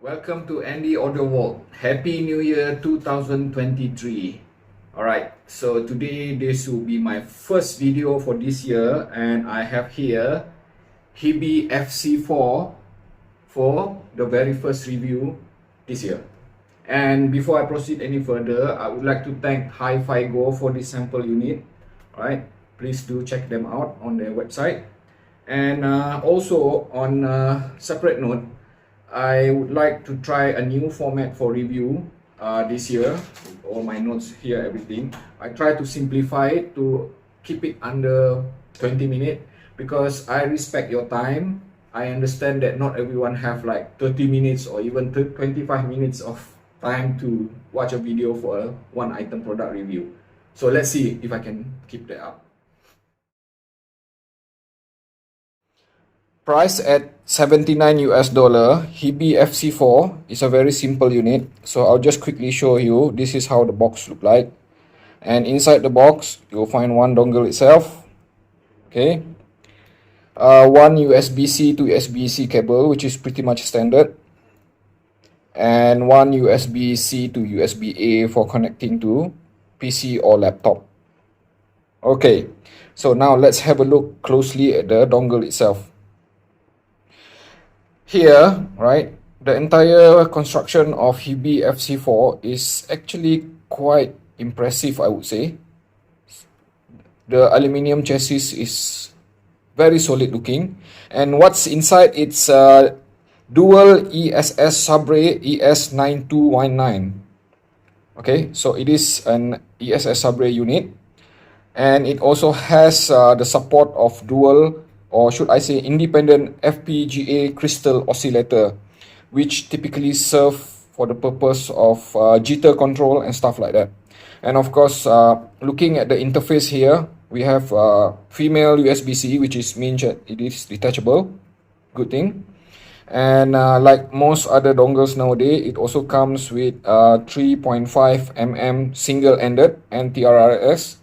Welcome to Andy Audio World. Happy New Year 2023. Alright, so today this will be my first video for this year, and I have here HiBy FC4 for the very first review this year. And before I proceed any further, I would like to thank HiFiGo for this sample unit. Alright, please do check them out on their website. And also on a separate note, I would like to try a new format for review this year. All my notes here, everything. I try to simplify it to keep it under 20 minutes because I respect your time. I understand that not everyone have like 30 minutes or even 25 minutes of time to watch a video for a one item product review. So let's see if I can keep that up. Price at $79 US, HiBy FC4 is a very simple unit. So I'll just quickly show you. This is how the box look like. And inside the box, you'll find one dongle itself. Okay. One USB-C to USB-C cable, which is pretty much standard. And one USB-C to USB-A for connecting to PC or laptop. Okay. So now let's have a look closely at the dongle itself. Here, right, the entire construction of HiBy FC4 is actually quite impressive, I would say. The aluminium chassis is very solid looking, and what's inside, it's a dual ESS subarray ES9219. Okay, so it is an ESS subarray unit, and it also has the support of dual, or should I say independent, FPGA crystal oscillator, which typically serve for the purpose of jitter control and stuff like that. And of course, looking at the interface here, we have female USB-C, which means that it is detachable. Good thing. And like most other dongles nowadays, it also comes with 3.5mm single-ended and TRRS,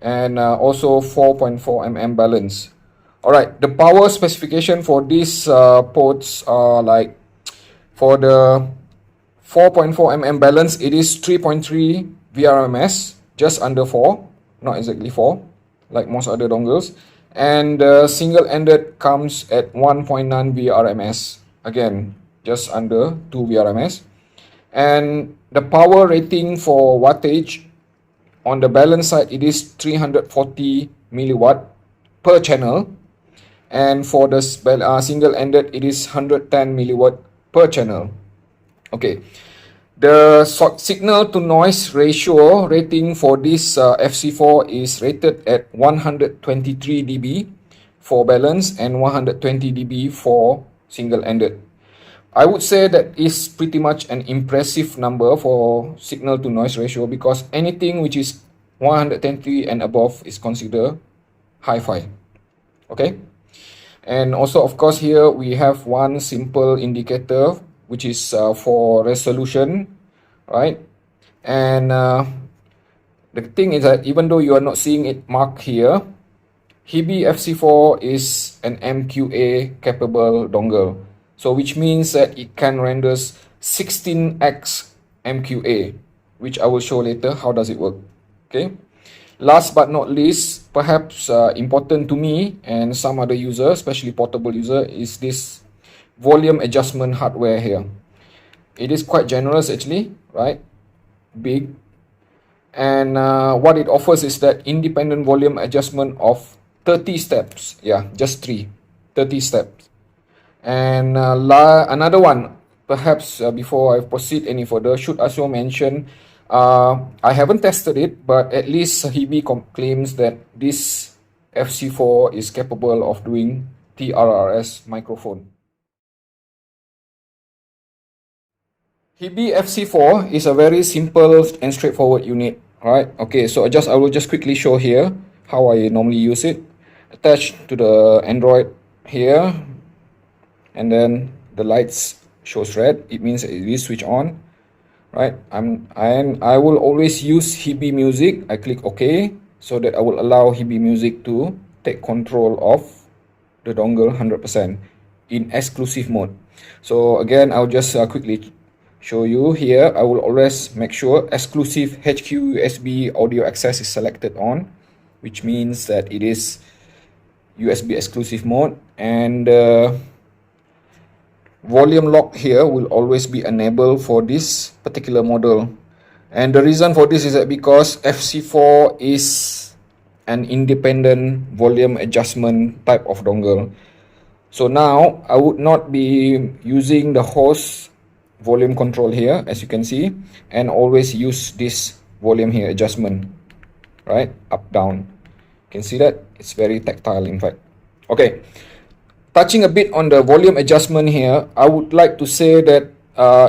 and also 4.4mm balance. Alright, the power specification for these ports are like, for the 4.4mm balance, it is 3.3 VRMS, just under 4, not exactly 4, like most other dongles. And the single-ended comes at 1.9 VRMS, again, just under 2 VRMS. And the power rating for wattage, on the balance side, it is 340 milliwatt per channel. And for the single-ended, it is 110 milliwatt per channel. Okay, the signal-to-noise ratio rating for this FC4 is rated at 123 dB for balance and 120 dB for single-ended. I would say that is pretty much an impressive number for signal-to-noise ratio, because anything which is 120 and above is considered hi-fi. Okay. And also, of course, here we have one simple indicator, which is for resolution, right? And the thing is that even though you are not seeing it marked here, HiBy FC4 is an MQA capable dongle. So which means that it can render 16x MQA, which I will show later how does it work. Okay. Last but not least, perhaps important to me and some other users, especially portable user, is this volume adjustment hardware here. It is quite generous actually, right? Big. And what it offers is that independent volume adjustment of 30 steps. Yeah, just 30 steps. And another one, perhaps before I proceed any further, should also mention, I haven't tested it, but at least HiBy claims that this FC4 is capable of doing TRRS microphone. HiBy FC4 is a very simple and straightforward unit, right? Okay, so I will just quickly show here how I normally use it. Attached to the Android here, and then the lights shows red. It means it is switch on. Right, I will always use HiBy Music. I click OK, so that I will allow HiBy Music to take control of the dongle 100%. in exclusive mode. So again, I'll just quickly show you here. I will always make sure exclusive HQ USB audio access is selected on, which means that it is USB exclusive mode, and volume lock here will always be enabled for this particular model. And the reason for this is that because FC4 is an independent volume adjustment type of dongle. So now I would not be using the host volume control here, as you can see, and always use this volume here adjustment, right, up down. You can see that it's very tactile, in fact. Okay, touching a bit on the volume adjustment here, I would like to say that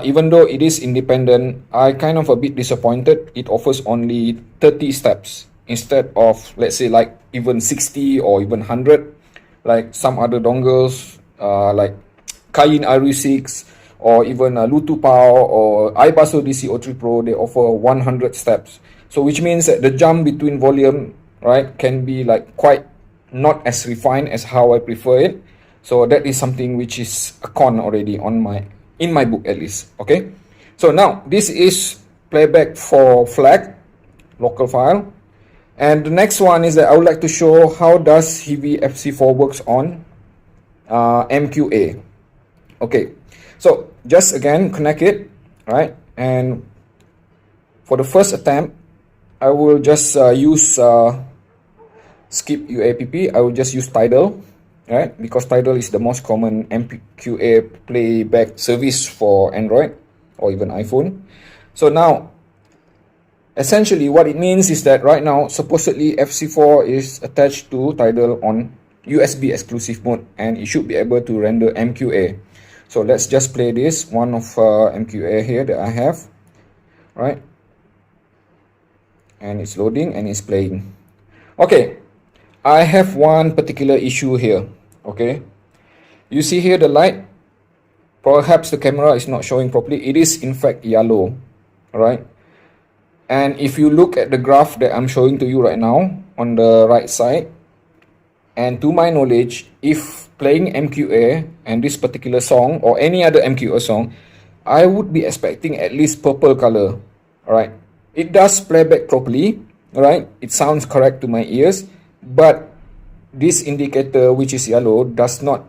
even though it is independent, I kind of a bit disappointed. It offers only 30 steps instead of, let's say, like even 60 or even 100, like some other dongles like Kain RU6 or even Lutu Pao or iBasso DC03 Pro. They offer 100 steps, so which means that the jump between volume, right, can be like quite not as refined as how I prefer it. So that is something which is a con already on in my book, at least. Okay, so now this is playback for flag local file. And the next one is that I would like to show how does HiBy FC4 works on MQA. Okay, so just again connect it, right? And for the first attempt, I will just use skip UAPP. I will just use Tidal, right? Because Tidal is the most common MQA playback service for Android or even iPhone. So now, essentially what it means is that right now, supposedly FC4 is attached to Tidal on USB exclusive mode, and it should be able to render MQA. So let's just play this one of MQA here that I have, right? And it's loading and it's playing. Okay, I have one particular issue here. Okay, you see here the light, perhaps the camera is not showing properly. It is in fact yellow, right? And if you look at the graph that I'm showing to you right now on the right side, and to my knowledge, if playing MQA and this particular song or any other MQA song, I would be expecting at least purple color. Alright, it does play back properly, right? It sounds correct to my ears, but this indicator, which is yellow, does not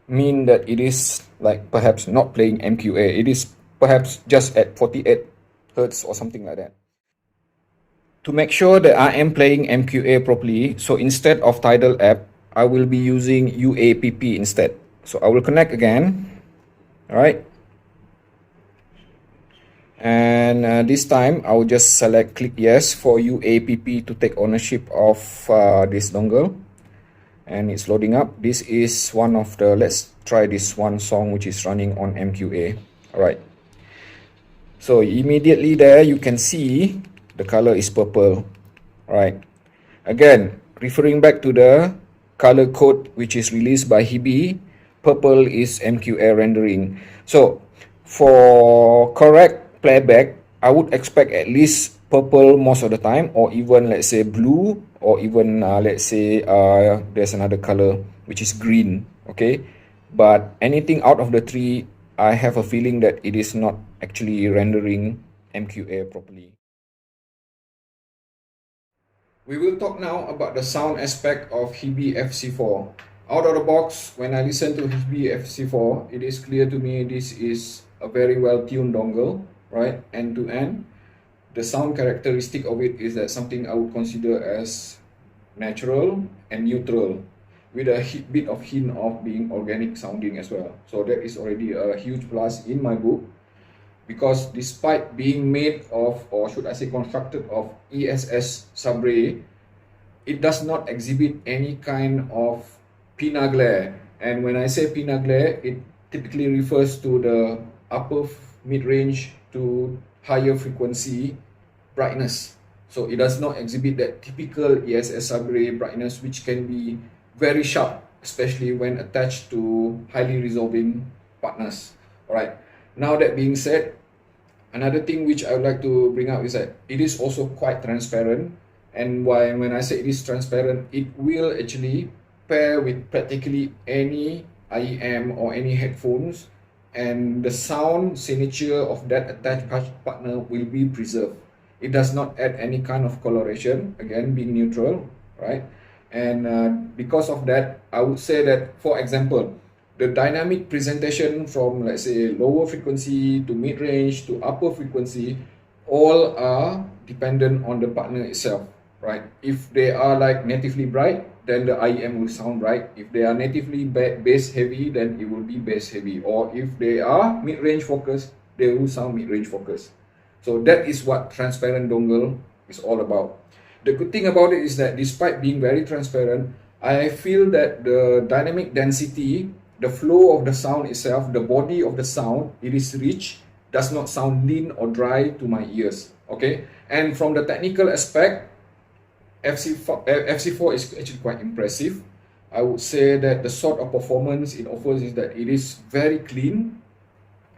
mean that it is like perhaps not playing MQA. It is perhaps just at 48 Hertz or something like that. To make sure that I am playing MQA properly, so instead of Tidal app, I will be using UAPP instead. So I will connect again, alright? And this time I will just click yes for UAPP to take ownership of this dongle. And it's loading up. This is one of the, let's try this one song which is running on MQA. Alright, so immediately there you can see the color is purple. Alright, again referring back to the color code which is released by HiBy, purple is MQA rendering. So for correct playback, I would expect at least purple most of the time, or even let's say blue, or even let's say there's another color which is green. Okay, but anything out of the three, I have a feeling that it is not actually rendering MQA properly. We will talk now about the sound aspect of HiBy FC4. Out of the box, when I listen to HiBy FC4, it is clear to me this is a very well tuned dongle, right, end to end. The sound characteristic of it is that something I would consider as natural and neutral, with a bit of hint of being organic sounding as well. So that is already a huge plus in my book, because despite being made of, or should I say constructed of, ESS subray, it does not exhibit any kind of pinna glare. And when I say pinna glare, it typically refers to the upper mid-range to higher frequency brightness. So it does not exhibit that typical ESS subray brightness, which can be very sharp, especially when attached to highly resolving partners. Alright, now that being said, another thing which I would like to bring up is that it is also quite transparent. And when I say it is transparent, it will actually pair with practically any IEM or any headphones, and the sound signature of that attached partner will be preserved. It does not add any kind of coloration, again being neutral, right? And because of that, I would say that, for example, the dynamic presentation from, let's say, lower frequency to mid-range to upper frequency, all are dependent on the partner itself, right? If they are like natively bright, then the IEM will sound bright. If they are natively bass heavy, then it will be bass heavy. Or if they are mid-range focused, they will sound mid-range focused. So that is what transparent dongle is all about. The good thing about it is that despite being very transparent, I feel that the dynamic density, the flow of the sound itself, the body of the sound, it is rich, does not sound lean or dry to my ears. Okay, and from the technical aspect, FC4 is actually quite impressive. I would say that the sort of performance it offers is that it is very clean,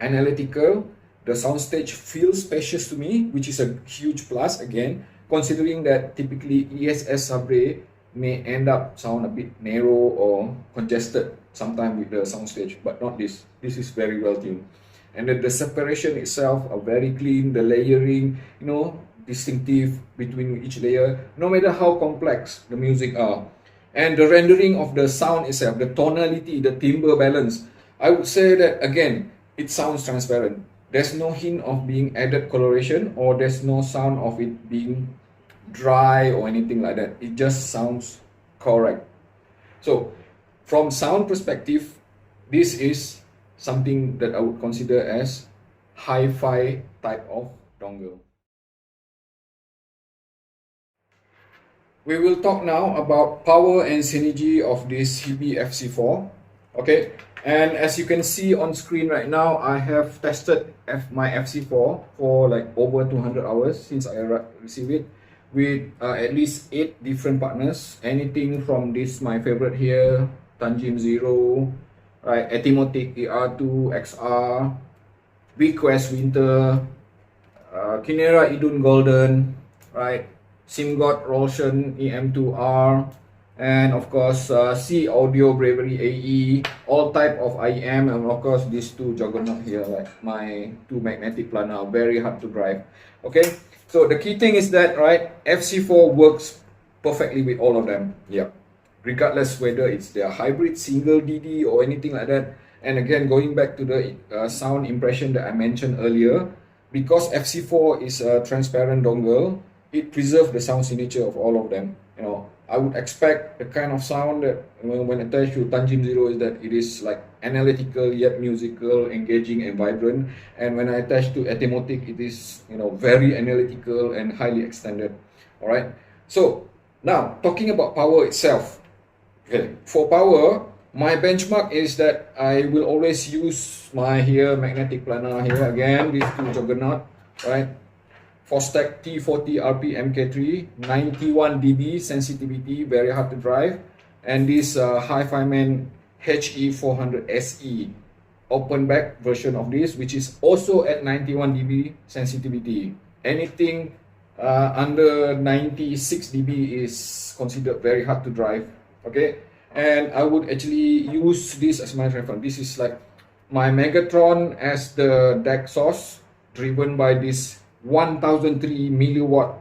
analytical. The soundstage feels spacious to me, which is a huge plus again, considering that typically ESS sub-Ray may end up sound a bit narrow or congested sometime with the soundstage, but not this. This is very well tuned. And the separation itself are very clean, the layering, you know, distinctive between each layer, no matter how complex the music are. And the rendering of the sound itself, the tonality, the timbre balance, I would say that again, it sounds transparent. There's no hint of being added coloration, or there's no sound of it being dry or anything like that. It just sounds correct. So from sound perspective, this is something that I would consider as hi-fi type of dongle. We will talk now about power and synergy of this HiBy FC4. Okay, and as you can see on screen right now, I have tested my FC4 for like over 200 hours since I received it, with at least 8 different partners. Anything from this, my favorite here, Tangim Zero, right, Etimotic ER2 XR, Bequest Winter, Kinera Idun Golden, right, Simgot Rolshan EM2R, and of course C Audio Bravery AE, all type of IEM, and of course these two juggernaut here, like my 2 magnetic planar, very hard to drive. Okay, so the key thing is that, right, FC4 works perfectly with all of them. Yeah, regardless whether it's their hybrid, single DD or anything like that. And again, going back to the sound impression that I mentioned earlier, because FC4 is a transparent dongle, it preserves the sound signature of all of them. You know, I would expect the kind of sound that when attached to Tangim Zero is that it is like analytical yet musical, engaging and vibrant. And when I attach to Etimotic, it is, you know, very analytical and highly extended. All right. So now talking about power itself. Okay, for power, my benchmark is that I will always use my here magnetic planar here again, these two juggernaut, right? Fostech T40 RP MK3, 91 dB sensitivity, very hard to drive, and this HiFiMan HE400SE open back version of this, which is also at 91 dB sensitivity. Anything under 96 dB is considered very hard to drive. Okay, and I would actually use this as my reference. This is like my Megatron as the DAC source, driven by this 1003 milliwatt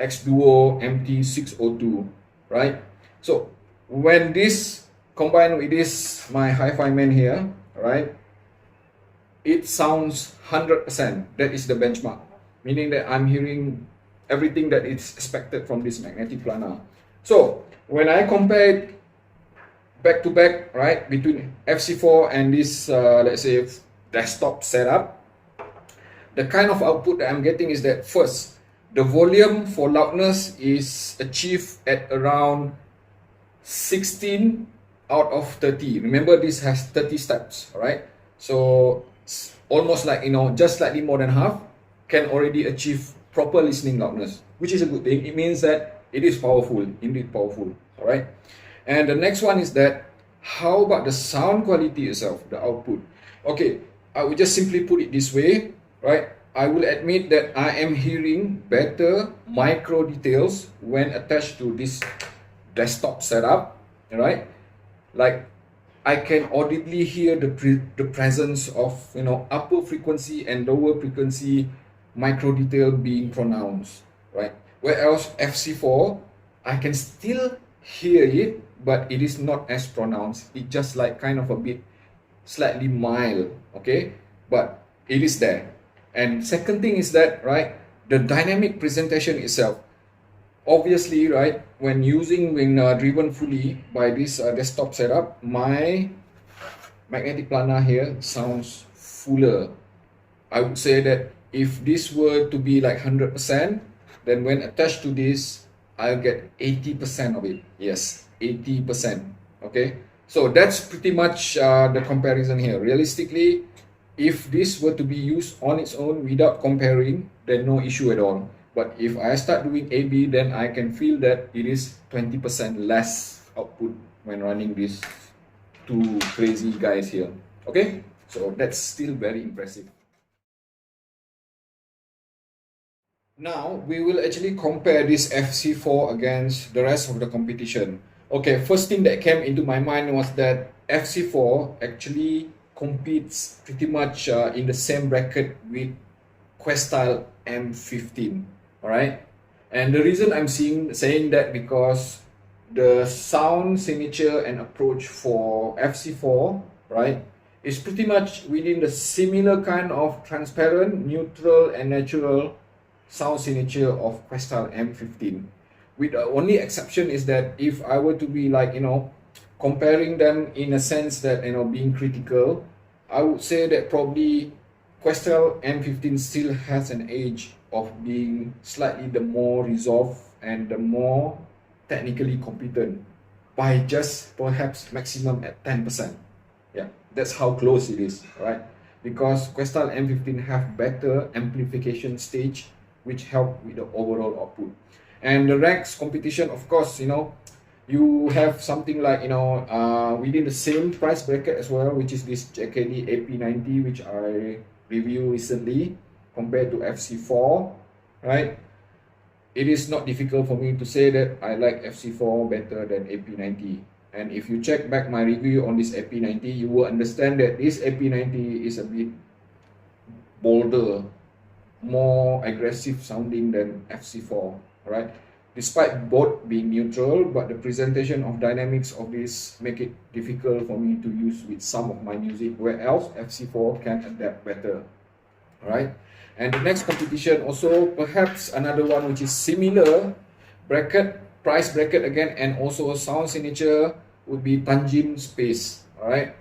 xDuoo MT602, right? So when this combined with this my HiFiMan here, right, it sounds 100%. That is the benchmark, meaning that I'm hearing everything that is expected from this magnetic planar. So when I compare it back to back, right, between FC4 and this let's say desktop setup, the kind of output that I'm getting is that, first, the volume for loudness is achieved at around 16 out of 30. Remember, this has 30 steps, right? So almost like, you know, just slightly more than half can already achieve proper listening loudness, which is a good thing. It means that it is powerful, indeed powerful, all right? And the next one is that, how about the sound quality itself, the output? Okay, I would just simply put it this way, right? I will admit that I am hearing better micro details when attached to this desktop setup, right? Like I can audibly hear the presence of, you know, upper frequency and lower frequency micro detail being pronounced, right? Whereas FC4, I can still hear it, but it is not as pronounced. It just like kind of a bit slightly mild, okay? But it is there. And second thing is that, right, the dynamic presentation itself. Obviously, right, when driven fully by this desktop setup, my magnetic planar here sounds fuller. I would say that if this were to be like 100%, then when attached to this, I'll get 80% of it. Yes, 80%. Okay, so that's pretty much the comparison here. Realistically, if this were to be used on its own without comparing, then no issue at all. But if I start doing AB, then I can feel that it is 20% less output when running these two crazy guys here. Okay, so that's still very impressive. Now we will actually compare this FC4 against the rest of the competition. Okay, first thing that came into my mind was that FC4 actually competes pretty much in the same bracket with Questyle M15. Alright, and the reason I'm saying that because the sound signature and approach for FC4, right, is pretty much within the similar kind of transparent, neutral and natural sound signature of Questyle M15. With the only exception is that if I were to be like, you know, comparing them in a sense that, you know, being critical, I would say that probably Questyle M15 still has an edge of being slightly the more resolved and the more technically competent by just perhaps maximum at 10%. Yeah, that's how close it is, right? Because Questyle M15 have better amplification stage, which help with the overall output. And the ranks competition, of course, you know, you have something like, you know, within the same price bracket as well, which is this JKD AP90, which I reviewed recently, compared to FC4, right? It is not difficult for me to say that I like FC4 better than AP90. And if you check back my review on this AP90, you will understand that this AP90 is a bit bolder, more aggressive sounding than FC4, right? Despite both being neutral, but the presentation of dynamics of this make it difficult for me to use with some of my music, where else FC4 can adapt better, right? And the next competition also perhaps another one which is similar bracket, price bracket again, and also sound signature would be Tangent Space, alright?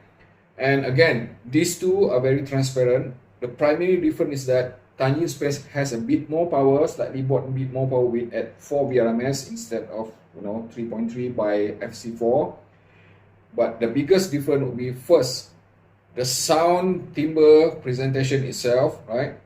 And again, these two are very transparent. The primary difference is that Tangent Space has a bit more power, slightly bought a bit more power with at 4 BRMS instead of, you know, 3.3 by FC4. But the biggest difference would be first, the sound timbre presentation itself, right?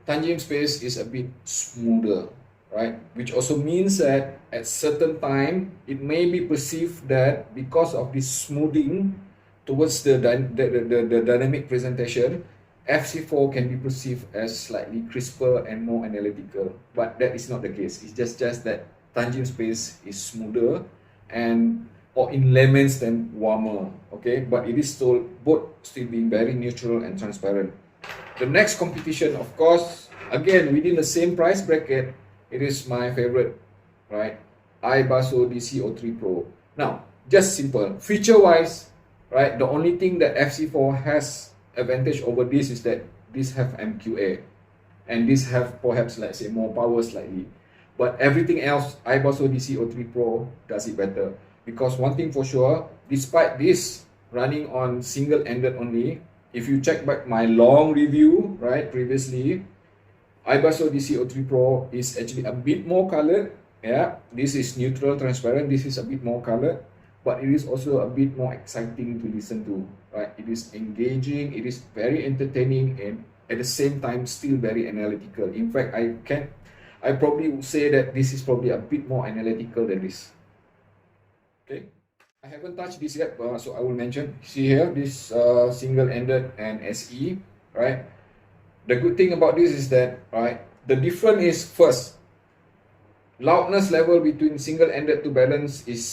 Tangent Space is a bit smoother, right? Which also means that at certain time, it may be perceived that because of this smoothing towards the dynamic presentation, FC4 can be perceived as slightly crisper and more analytical, but that is not the case. It's just that Tangent Space is smoother and, or in layman's term, warmer, okay? But it is still both still being very neutral and transparent. The next competition, of course, again within the same price bracket, it is my favorite, right? HiBy DC03 Pro. Now, just simple, feature-wise, right? The only thing that FC4 has advantage over this is that this have MQA, and this have perhaps, let's say, more power slightly. But everything else, HiBy DC03 Pro does it better. Because one thing for sure, despite this running on single-ended only, if you check back my long review, right, previously, HiBy DC03 Pro is actually a bit more colored. Yeah, this is neutral, transparent. This is a bit more colored, but it is also a bit more exciting to listen to, right? It is engaging, it is very entertaining, and at the same time still very analytical. In fact, I probably would say that this is probably a bit more analytical than this. Okay, I haven't touched this yet, so I will mention. See here, this single-ended and SE, right? The good thing about this is that, right, the difference is first, loudness level between single-ended to balance is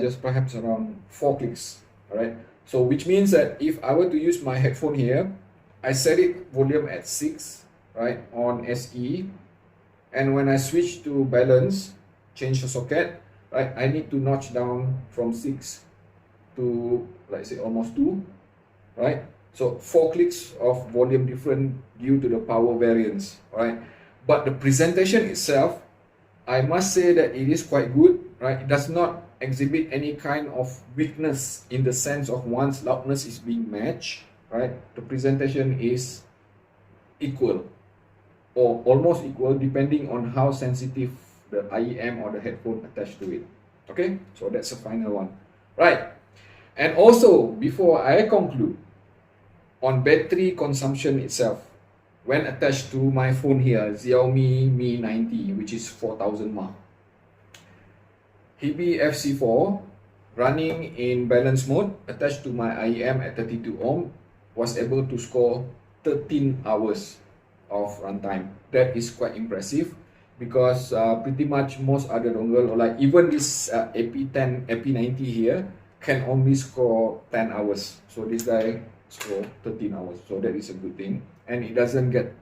just perhaps around 4 clicks, Alright, so which means that if I were to use my headphone here, I set it volume at 6, right, on SE, and when I switch to balance, change the socket, right, I need to notch down from 6 to, let's say, almost 2, right? So 4 clicks of volume different due to the power variance, right? But the presentation itself, I must say that it is quite good, right? It does not exhibit any kind of weakness in the sense of once loudness is being matched, right? The presentation is equal or almost equal depending on how sensitive the IEM or the headphone attached to it. Okay, so that's the final one, right? And also, before I conclude, on battery consumption itself, when attached to my phone here, Xiaomi Mi 90, which is 4000 mAh, HiBy FC4 running in balance mode attached to my IEM at 32 ohm was able to score 13 hours of runtime. That is quite impressive because pretty much most other dongle, or like even this AP10, AP90 here, can only score 10 hours. So this guy score 13 hours. So that is a good thing. And it doesn't get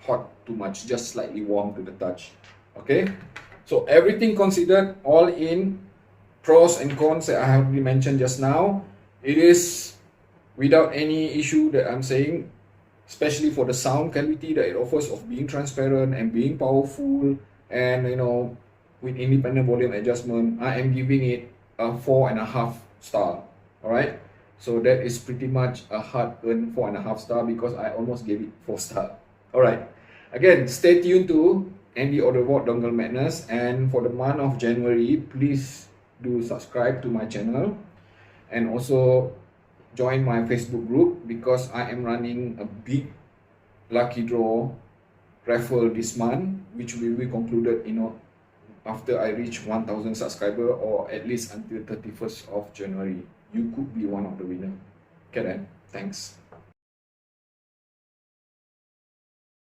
hot too much, just slightly warm to the touch. Okay, so everything considered, all in, pros and cons that I have already mentioned just now, it is without any issue that I'm saying, especially for the sound quality that it offers of being transparent and being powerful, and you know, with independent volume adjustment, I am giving it a 4.5 star. All right, so that is pretty much a hard-earned 4.5 star because I almost gave it 4 star. All right, again, stay tuned to Andy Otterwald Dongle Madness, and for the month of January, please do subscribe to my channel and also join my Facebook group because I am running a big lucky draw raffle this month, which will be concluded, you know, after I reach 1000 subscribers, or at least until 31st of January. You could be one of the winners. Okay then, thanks.